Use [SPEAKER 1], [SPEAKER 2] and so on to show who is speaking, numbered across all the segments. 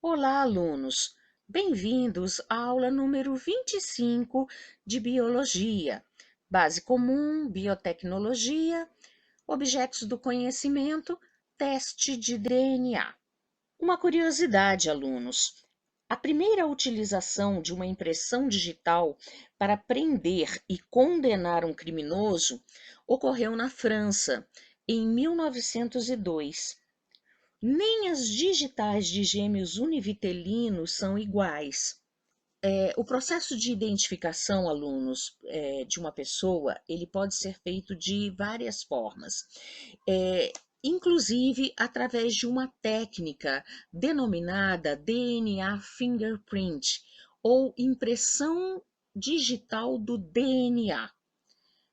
[SPEAKER 1] Olá, alunos! Bem-vindos à aula número 25 de Biologia, Base Comum, Biotecnologia, Objetos do Conhecimento, Teste de DNA. Uma curiosidade, alunos: a primeira utilização de uma impressão digital para prender e condenar um criminoso ocorreu na França, em 1902. Nem as digitais de gêmeos univitelinos são iguais. O processo de identificação, alunos, de uma pessoa, ele pode ser feito de várias formas, é, inclusive através de uma técnica denominada DNA fingerprint, ou impressão digital do DNA.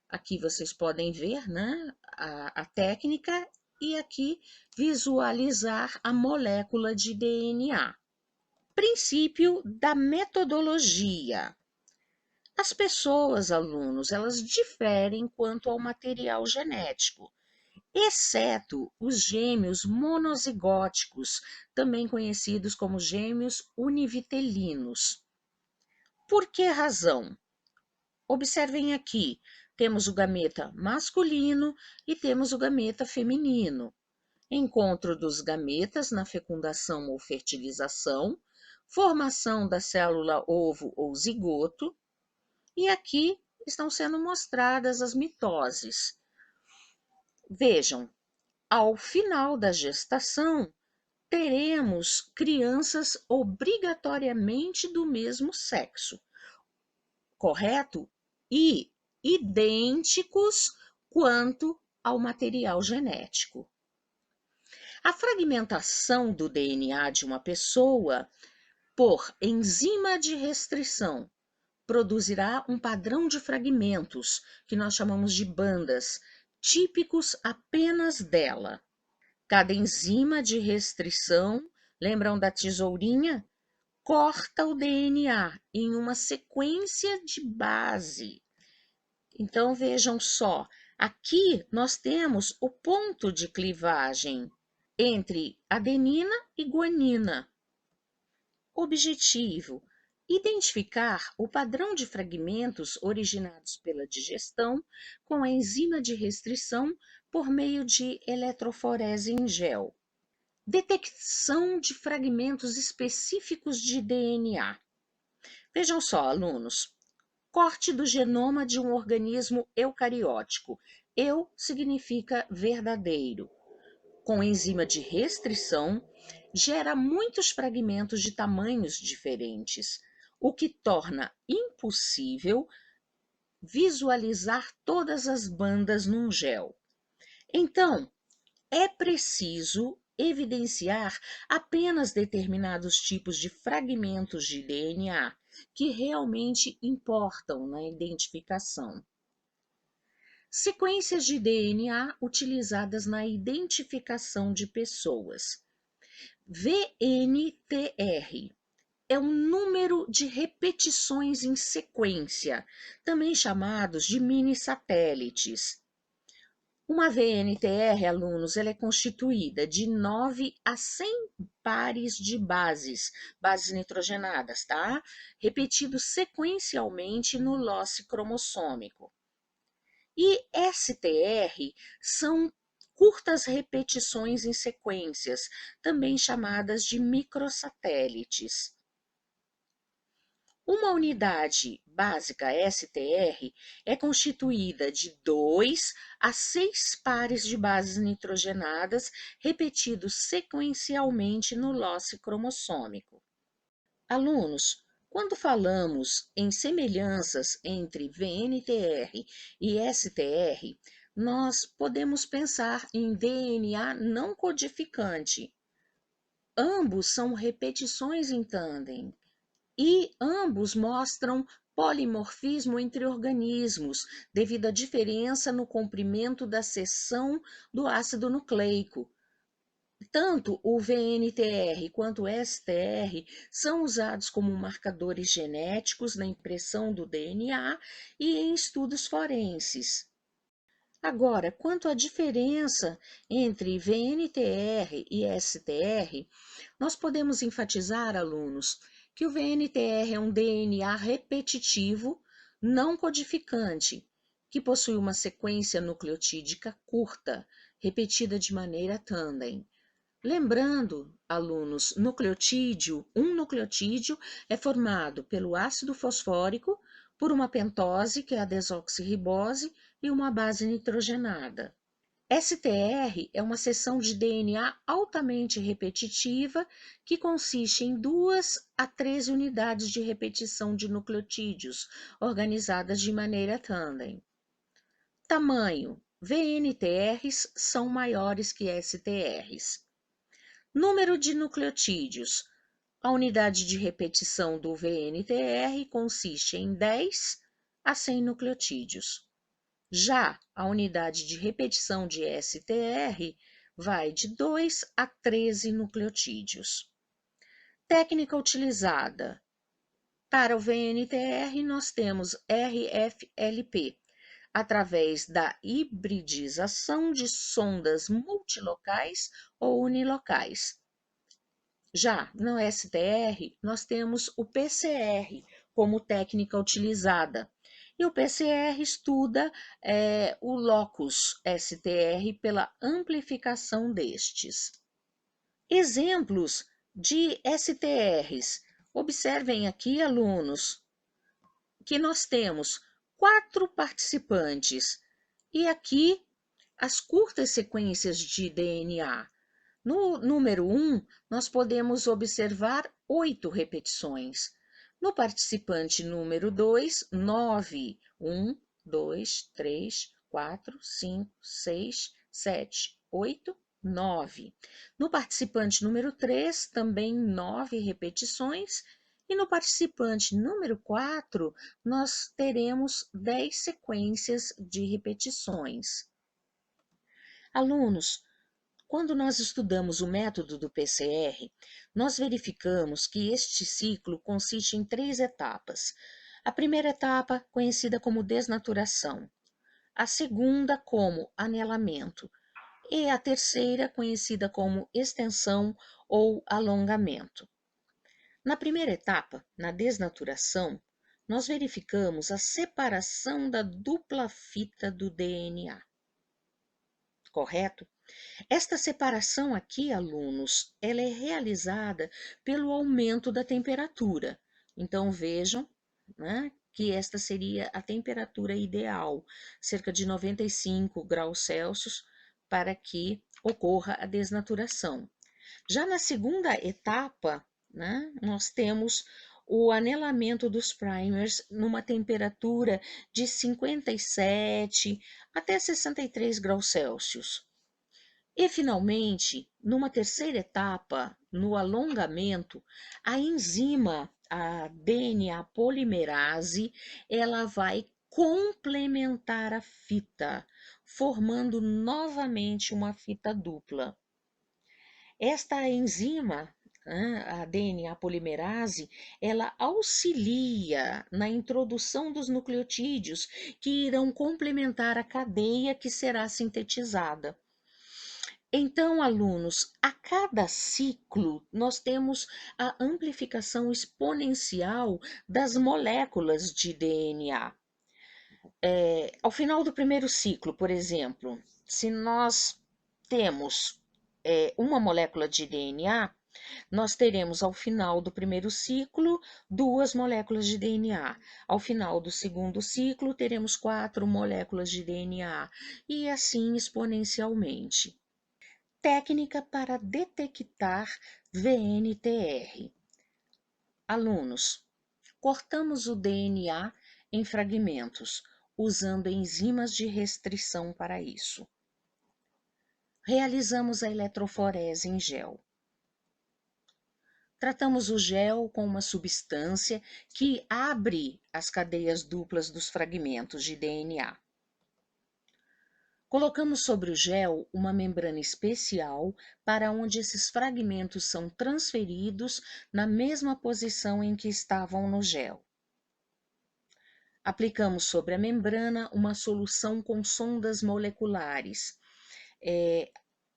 [SPEAKER 1] Aqui vocês podem ver, né, a técnica e aqui visualizar a molécula de DNA. Princípio da metodologia. As pessoas, alunos, elas diferem quanto ao material genético, exceto os gêmeos monozigóticos, também conhecidos como gêmeos univitelinos. Por que razão? Observem aqui, temos o gameta masculino e temos o gameta feminino. Encontro dos gametas na fecundação ou fertilização, formação da célula ovo ou zigoto, e aqui estão sendo mostradas as mitoses. Vejam, ao final da gestação, teremos crianças obrigatoriamente do mesmo sexo, correto? E idênticos quanto ao material genético. A fragmentação do DNA de uma pessoa por enzima de restrição produzirá um padrão de fragmentos, que nós chamamos de bandas, típicos apenas dela. Cada enzima de restrição, lembram da tesourinha? Corta o DNA em uma sequência de base. Então vejam só, aqui nós temos o ponto de clivagem entre adenina e guanina. Objetivo: identificar o padrão de fragmentos originados pela digestão com a enzima de restrição por meio de eletroforese em gel. Detecção de fragmentos específicos de DNA. Vejam só, alunos, corte do genoma de um organismo eucariótico. Eu significa verdadeiro. Com enzima de restrição, gera muitos fragmentos de tamanhos diferentes, o que torna impossível visualizar todas as bandas num gel. Então, é preciso evidenciar apenas determinados tipos de fragmentos de DNA que realmente importam na identificação. Sequências de DNA utilizadas na identificação de pessoas. VNTR é um número de repetições em sequência, também chamados de mini-satélites. Uma VNTR, alunos, ela é constituída de 9 a 100 pares de bases nitrogenadas, tá? Repetidos sequencialmente no lote cromossômico. E STR são curtas repetições em sequências, também chamadas de microsatélites. Uma unidade básica STR é constituída de 2 a 6 pares de bases nitrogenadas repetidos sequencialmente no lote cromossômico. Alunos, quando falamos em semelhanças entre VNTR e STR, nós podemos pensar em DNA não codificante. Ambos são repetições em tândem e ambos mostram polimorfismo entre organismos, devido à diferença no comprimento da seção do ácido nucleico. Tanto o VNTR quanto o STR são usados como marcadores genéticos na impressão do DNA e em estudos forenses. Agora, quanto à diferença entre VNTR e STR, nós podemos enfatizar, alunos, que o VNTR é um DNA repetitivo, não codificante, que possui uma sequência nucleotídica curta, repetida de maneira tandem. Lembrando, alunos, um nucleotídeo é formado pelo ácido fosfórico, por uma pentose, que é a desoxirribose, e uma base nitrogenada. STR é uma seção de DNA altamente repetitiva que consiste em 2 a 13 unidades de repetição de nucleotídeos, organizadas de maneira tandem. Tamanho: VNTRs são maiores que STRs. Número de nucleotídeos: a unidade de repetição do VNTR consiste em 10 a 100 nucleotídeos. Já a unidade de repetição de STR vai de 2 a 13 nucleotídeos. Técnica utilizada: para o VNTR, nós temos RFLP, através da hibridização de sondas multilocais ou unilocais. Já no STR, nós temos o PCR como técnica utilizada. E o PCR estuda o locus STR pela amplificação destes. Exemplos de STRs. Observem aqui, alunos, que nós temos 4 participantes e aqui as curtas sequências de DNA. No número 1, nós podemos observar 8 repetições. No participante número 2, 9. 1, 2, 3, 4, 5, 6, 7, 8, 9. No participante número 3, também 9 repetições. E no participante número 4, nós teremos 10 sequências de repetições. Alunos, quando nós estudamos o método do PCR, nós verificamos que este ciclo consiste em 3 etapas. A primeira etapa, conhecida como desnaturação, a segunda como anelamento e a terceira, conhecida como extensão ou alongamento. Na primeira etapa, na desnaturação, nós verificamos a separação da dupla fita do DNA, correto? Esta separação aqui, alunos, ela é realizada pelo aumento da temperatura. Então, vejam, né, que esta seria a temperatura ideal, cerca de 95 graus Celsius, para que ocorra a desnaturação. Já na segunda etapa, né, nós temos o anelamento dos primers numa temperatura de 57 até 63 graus Celsius. E, finalmente, numa terceira etapa, no alongamento, a enzima, a DNA polimerase, ela vai complementar a fita, formando novamente uma fita dupla. Esta enzima, a DNA polimerase, ela auxilia na introdução dos nucleotídeos que irão complementar a cadeia que será sintetizada. Então, alunos, a cada ciclo nós temos a amplificação exponencial das moléculas de DNA. Ao final do primeiro ciclo, por exemplo, se nós temos uma molécula de DNA, nós teremos ao final do primeiro ciclo 2 moléculas de DNA. Ao final do segundo ciclo, teremos 4 moléculas de DNA e assim exponencialmente. Técnica para detectar VNTR. Alunos, cortamos o DNA em fragmentos, usando enzimas de restrição para isso. Realizamos a eletroforese em gel. Tratamos o gel com uma substância que abre as cadeias duplas dos fragmentos de DNA. Colocamos sobre o gel uma membrana especial para onde esses fragmentos são transferidos na mesma posição em que estavam no gel. Aplicamos sobre a membrana uma solução com sondas moleculares.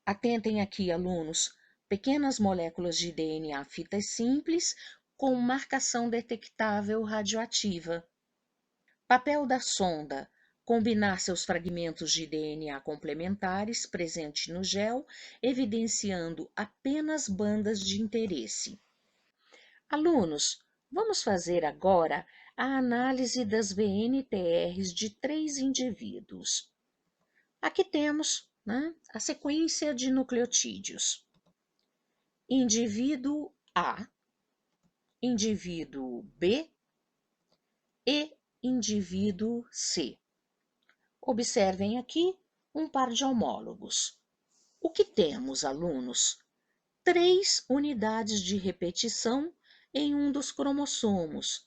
[SPEAKER 1] Atentem aqui, alunos, pequenas moléculas de DNA fitas simples com marcação detectável radioativa. Papel da sonda: combinar seus fragmentos de DNA complementares presentes no gel, evidenciando apenas bandas de interesse. Alunos, vamos fazer agora a análise das VNTRs de 3 indivíduos. Aqui temos, né, a sequência de nucleotídeos. Indivíduo A, indivíduo B e indivíduo C. Observem aqui um par de homólogos. O que temos, alunos? 3 unidades de repetição em um dos cromossomos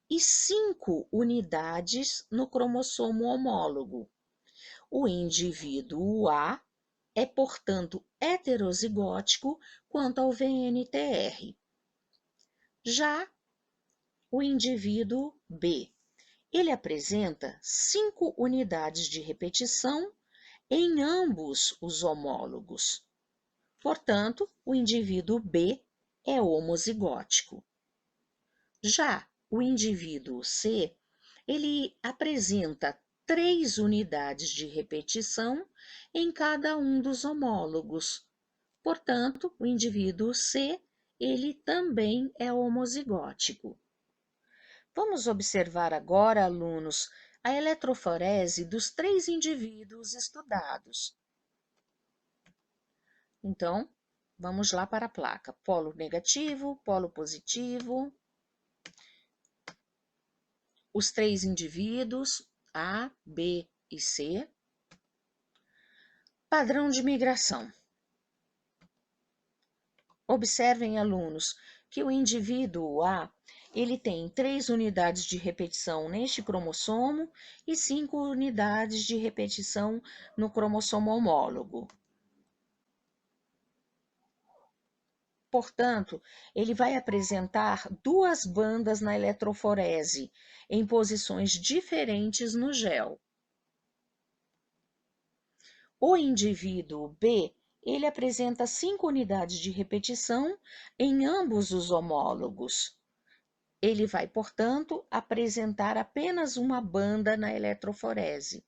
[SPEAKER 1] e 5 unidades no cromossomo homólogo. O indivíduo A é, portanto, heterozigótico quanto ao VNTR. Já o indivíduo B, ele apresenta 5 unidades de repetição em ambos os homólogos. Portanto, o indivíduo B é homozigótico. Já o indivíduo C, ele apresenta 3 unidades de repetição em cada um dos homólogos. Portanto, o indivíduo C, ele também é homozigótico. Vamos observar agora, alunos, a eletroforese dos 3 indivíduos estudados. Então, vamos lá para a placa. Polo negativo, polo positivo. Os 3 indivíduos, A, B e C. Padrão de migração. Observem, alunos, que o indivíduo A, ele tem 3 unidades de repetição neste cromossomo e 5 unidades de repetição no cromossomo homólogo. Portanto, ele vai apresentar 2 bandas na eletroforese, em posições diferentes no gel. O indivíduo B, ele apresenta 5 unidades de repetição em ambos os homólogos. Ele vai, portanto, apresentar apenas uma banda na eletroforese.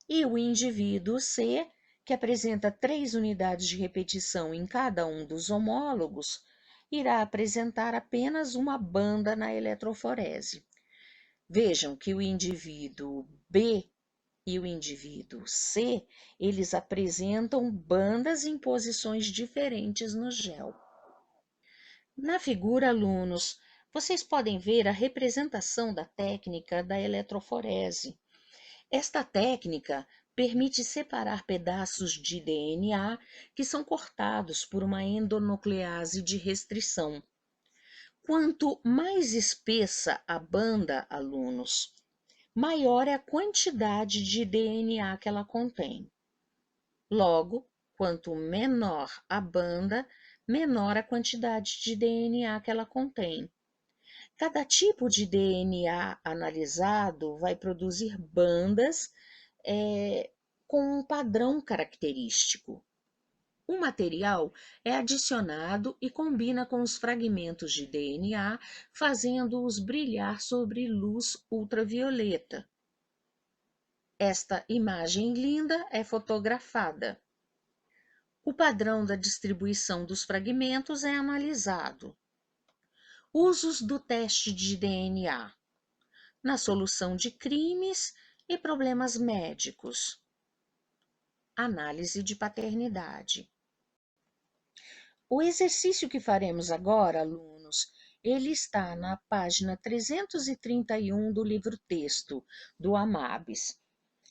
[SPEAKER 1] E o indivíduo C, que apresenta 3 unidades de repetição em cada um dos homólogos, irá apresentar apenas uma banda na eletroforese. Vejam que o indivíduo B e o indivíduo C, eles apresentam bandas em posições diferentes no gel. Na figura, alunos, vocês podem ver a representação da técnica da eletroforese. Esta técnica permite separar pedaços de DNA que são cortados por uma endonuclease de restrição. Quanto mais espessa a banda, alunos, maior é a quantidade de DNA que ela contém. Logo, quanto menor a banda, menor a quantidade de DNA que ela contém. Cada tipo de DNA analisado vai produzir bandas com um padrão característico. O material é adicionado e combina com os fragmentos de DNA, fazendo-os brilhar sobre luz ultravioleta. Esta imagem linda é fotografada. O padrão da distribuição dos fragmentos é analisado. Usos do teste de DNA na solução de crimes e problemas médicos. Análise de paternidade. O exercício que faremos agora, alunos, ele está na página 331 do livro-texto do Amabis.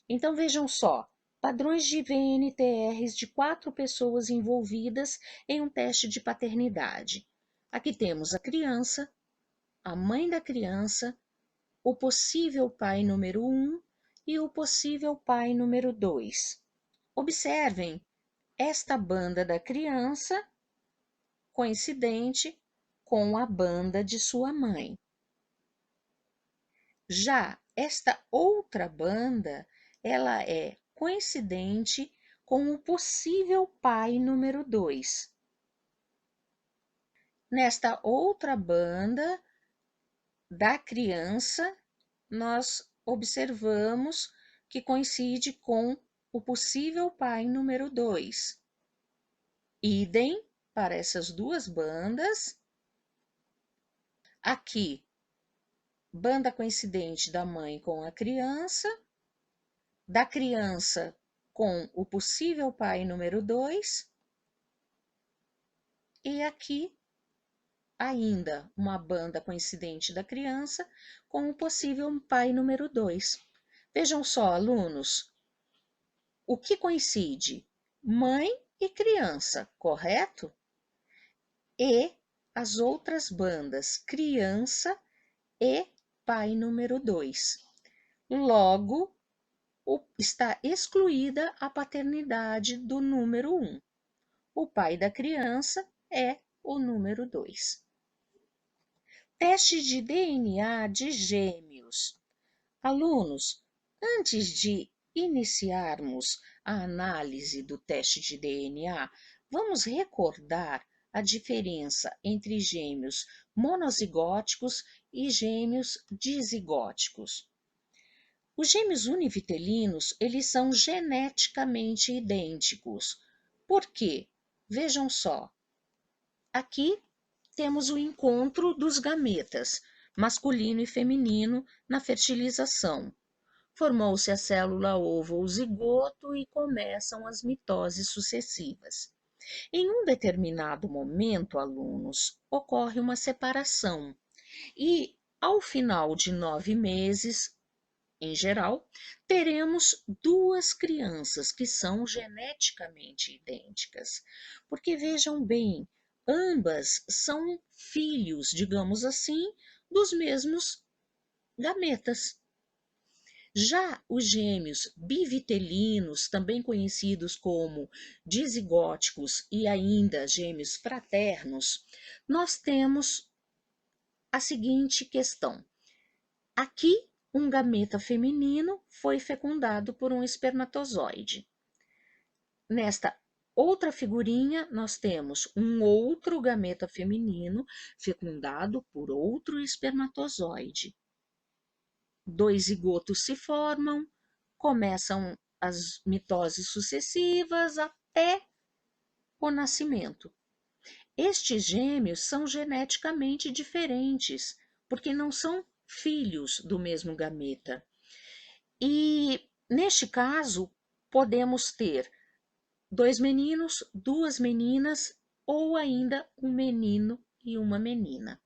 [SPEAKER 1] Então, vejam só, padrões de VNTRs de 4 pessoas envolvidas em um teste de paternidade. Aqui temos a criança, a mãe da criança, o possível pai número 1 e o possível pai número 2. Observem esta banda da criança coincidente com a banda de sua mãe. Já esta outra banda, ela é coincidente com o possível pai número 2. Nesta outra banda da criança, nós observamos que coincide com o possível pai número 2. Idem para essas duas bandas. Aqui, banda coincidente da mãe com a criança, da criança com o possível pai número 2, e aqui ainda uma banda coincidente da criança com o possível pai número 2. Vejam só, alunos, o que coincide? Mãe e criança, correto? E as outras bandas, criança e pai número 2. Logo, está excluída a paternidade do número 1. O pai da criança é o número 2. Teste de DNA de gêmeos. Alunos, antes de iniciarmos a análise do teste de DNA, vamos recordar a diferença entre gêmeos monozigóticos e gêmeos dizigóticos. Os gêmeos univitelinos, eles são geneticamente idênticos. Por quê? Vejam só. Aqui temos o encontro dos gametas, masculino e feminino, na fertilização. Formou-se a célula ovo ou zigoto e começam as mitoses sucessivas. Em um determinado momento, alunos, ocorre uma separação e, ao final de 9 meses, em geral, teremos duas crianças que são geneticamente idênticas. Porque vejam bem, ambas são filhos, digamos assim, dos mesmos gametas. Já os gêmeos bivitelinos, também conhecidos como dizigóticos e ainda gêmeos fraternos, nós temos a seguinte questão. Aqui, um gameta feminino foi fecundado por um espermatozoide. Nesta outra figurinha, nós temos um outro gameta feminino fecundado por outro espermatozoide. 2 zigotos se formam, começam as mitoses sucessivas até o nascimento. Estes gêmeos são geneticamente diferentes, porque não são filhos do mesmo gameta. E, neste caso, podemos ter 2 meninos, 2 meninas ou ainda um menino e uma menina.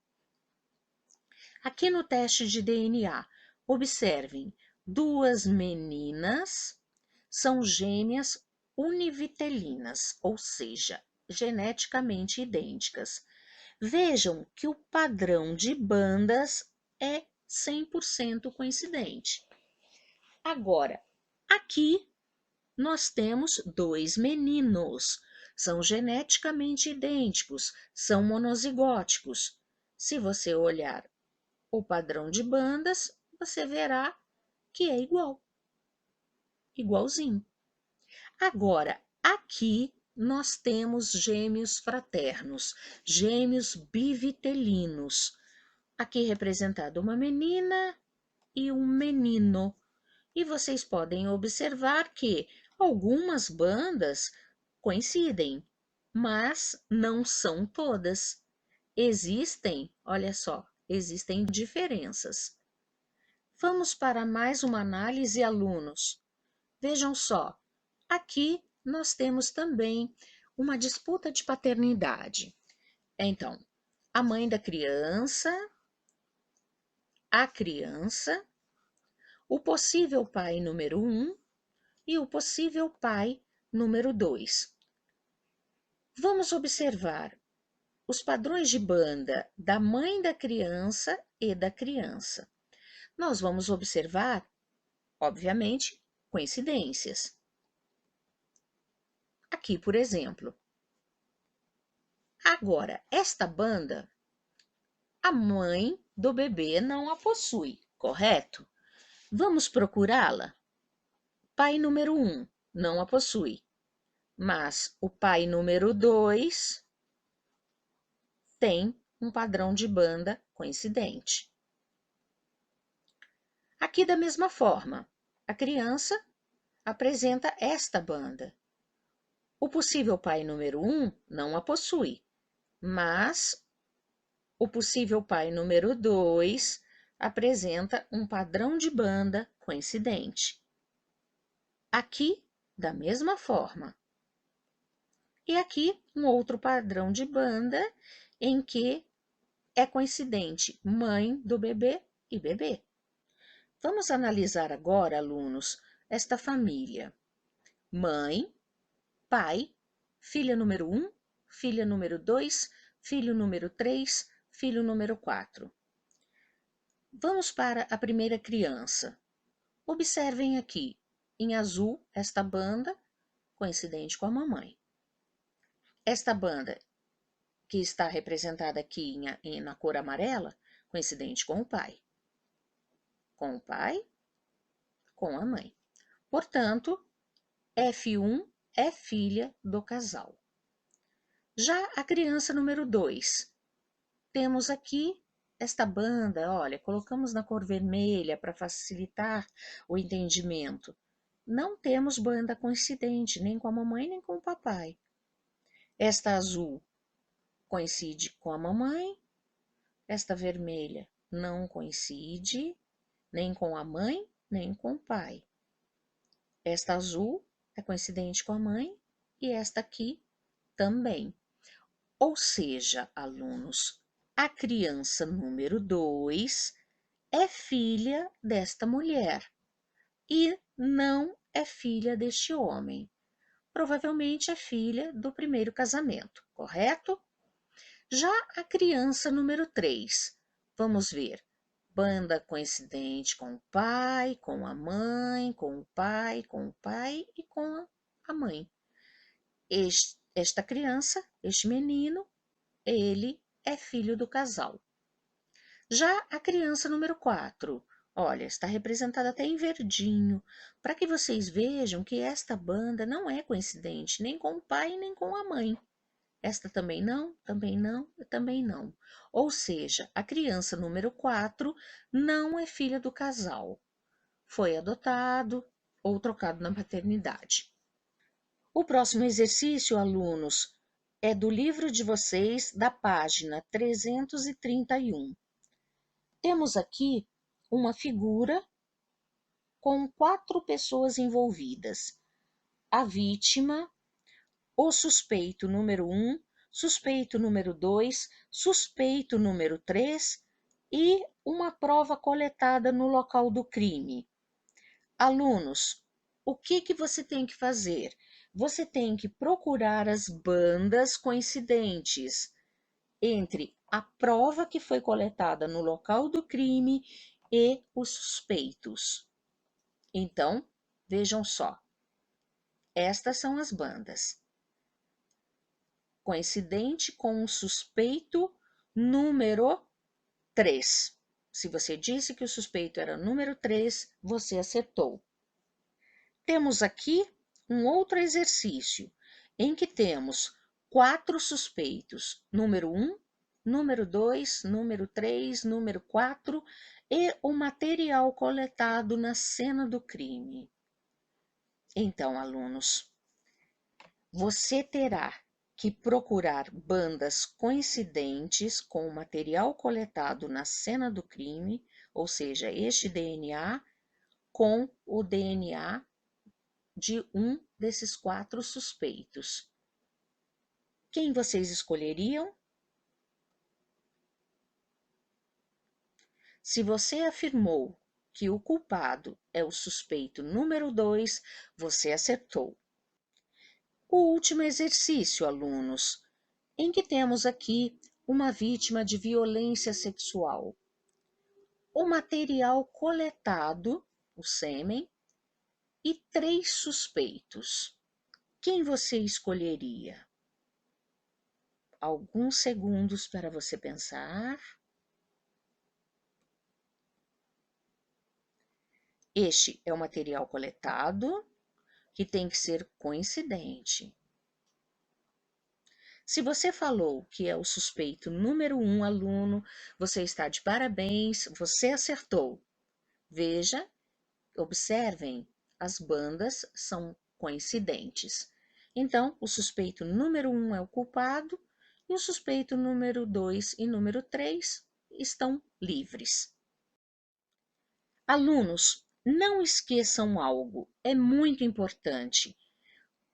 [SPEAKER 1] Aqui no teste de DNA, observem, 2 meninas são gêmeas univitelinas, ou seja, geneticamente idênticas. Vejam que o padrão de bandas é 100% coincidente. Agora, aqui nós temos 2 meninos, são geneticamente idênticos, são monozigóticos. Se você olhar o padrão de bandas, você verá que é igualzinho. Agora, aqui nós temos gêmeos fraternos, gêmeos bivitelinos. Aqui representado uma menina e um menino. E vocês podem observar que algumas bandas coincidem, mas não são todas. Existem, olha só, existem diferenças. Vamos para mais uma análise, alunos. Vejam só, aqui nós temos também uma disputa de paternidade. Então, a mãe da criança, a criança, o possível pai número 1 e o possível pai número 2. Vamos observar os padrões de banda da mãe da criança e da criança. Nós vamos observar, obviamente, coincidências. Aqui, por exemplo. Agora, esta banda, a mãe do bebê não a possui, correto? Vamos procurá-la? Pai número 1 não a possui, mas o pai número 2 tem um padrão de banda coincidente. Aqui, da mesma forma, a criança apresenta esta banda. O possível pai número 1 não a possui, mas o possível pai número 2 apresenta um padrão de banda coincidente. Aqui, da mesma forma. E aqui, um outro padrão de banda em que é coincidente mãe do bebê e bebê. Vamos analisar agora, alunos, esta família. Mãe, pai, filha número 1, filha número 2, filho número 3, filho número 4. Vamos para a primeira criança. Observem aqui, em azul, esta banda coincidente com a mamãe. Esta banda que está representada aqui na cor amarela, coincidente com o pai. Com o pai, com a mãe. Portanto, F1 é filha do casal. Já a criança número 2, temos aqui esta banda, olha, colocamos na cor vermelha para facilitar o entendimento. Não temos banda coincidente, nem com a mamãe, nem com o papai. Esta azul coincide com a mamãe, esta vermelha não coincide nem com a mãe, nem com o pai. Esta azul é coincidente com a mãe e esta aqui também. Ou seja, alunos, a criança número 2 é filha desta mulher e não é filha deste homem. Provavelmente é filha do primeiro casamento, correto? Já a criança número 3, vamos ver, banda coincidente com o pai, com a mãe, com o pai, com o pai e com a mãe. Esta criança, este menino, ele é filho do casal. Já a criança número 4, olha, está representada até em verdinho, para que vocês vejam que esta banda não é coincidente nem com o pai nem com a mãe. Esta também não, também não e também não. Ou seja, a criança número 4 não é filha do casal. Foi adotado ou trocado na paternidade. O próximo exercício, alunos, é do livro de vocês, da página 331. Temos aqui uma figura com 4 pessoas envolvidas. A vítima, o suspeito número 1, suspeito número 2, suspeito número 3 e uma prova coletada no local do crime. Alunos, o que você tem que fazer? Você tem que procurar as bandas coincidentes entre a prova que foi coletada no local do crime e os suspeitos. Então, vejam só. Estas são as bandas. Coincidente com o suspeito número 3. Se você disse que o suspeito era número 3, você acertou. Temos aqui um outro exercício em que temos 4 suspeitos, número 1, número 2, número 3, número 4 e o material coletado na cena do crime. Então, alunos, você terá que procurar bandas coincidentes com o material coletado na cena do crime, ou seja, este DNA com o DNA de um desses 4 suspeitos. Quem vocês escolheriam? Se você afirmou que o culpado é o suspeito número 2, você acertou. O último exercício, alunos, em que temos aqui uma vítima de violência sexual. O material coletado, o sêmen, e 3 suspeitos. Quem você escolheria? Alguns segundos para você pensar. Este é o material coletado, que tem que ser coincidente. Se você falou que é o suspeito número 1 aluno, você está de parabéns, você acertou. Veja, observem, as bandas são coincidentes. Então, o suspeito número 1 é o culpado e o suspeito número 2 e número 3 estão livres. Alunos, não esqueçam algo, é muito importante.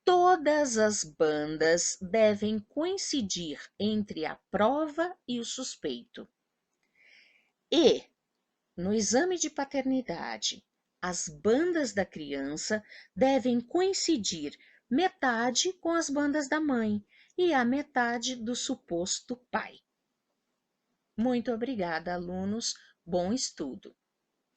[SPEAKER 1] Todas as bandas devem coincidir entre a prova e o suspeito. E, no exame de paternidade, as bandas da criança devem coincidir metade com as bandas da mãe e a metade do suposto pai. Muito obrigada, alunos. Bom estudo!